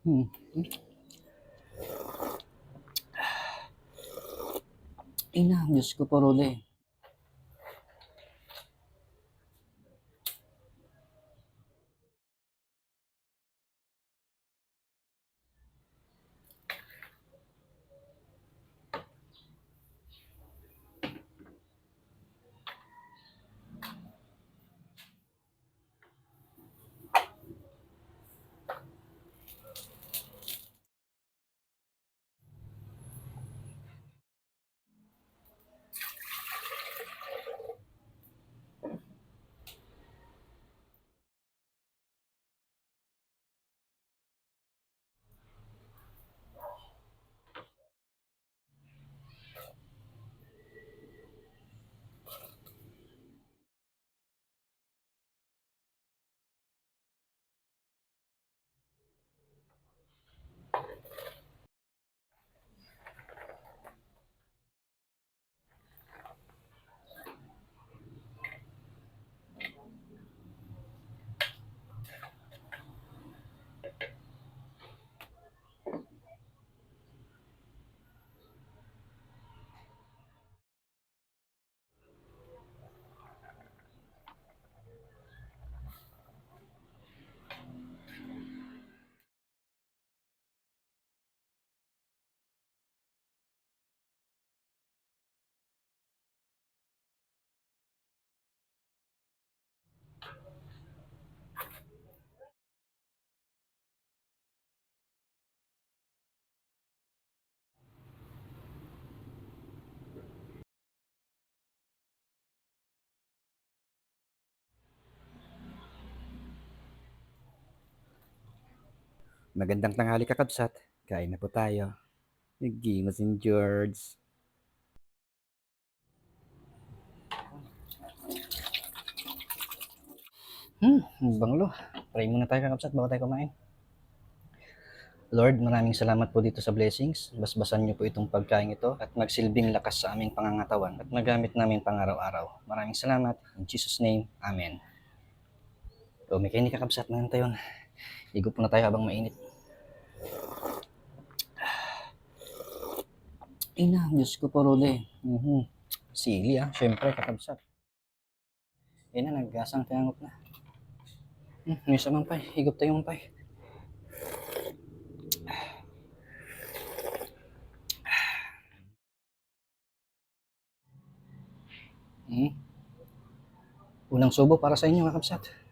Hmm. Ina, Diyos ko po, Rode. Magandang tanghali kakabsat. Kain na po tayo. Naggimas in George. Banglo. Pray muna tayo kakabsat bago tayo kumain. Lord, maraming salamat po dito sa blessings. Basbasan niyo po itong pagkain ito at magsilbing lakas sa aming pangangatawan at magamit namin pang-araw-araw. Maraming salamat. In Jesus' name, Amen. O, may kain ni kakabsat na tayo. Ligo po na tayo habang mainit. Ina, Diyos ko po, Rode. Sili syempre kakabsat. Ina, naggasang tayangop na. May isa mampay. Higop tayo mampay. Unang subo para sa inyo, kakabsat.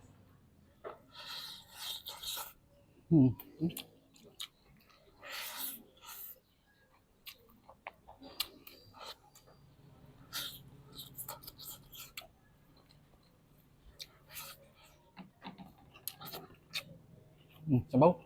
Sabaw.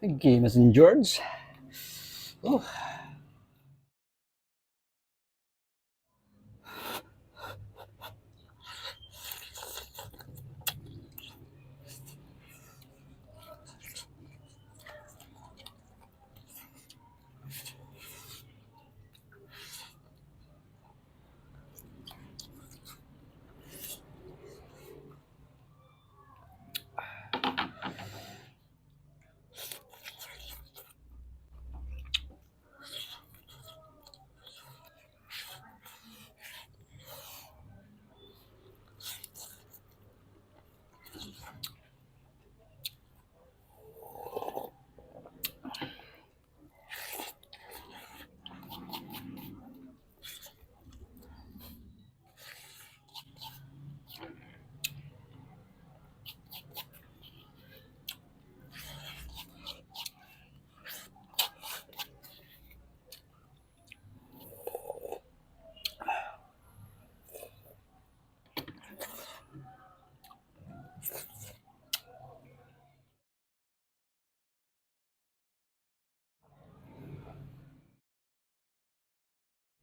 Naggimas in George. Oh.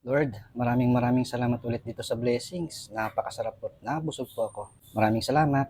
Lord, maraming salamat ulit dito sa blessings. Napakasarap po. Nabusog po ako. Maraming salamat.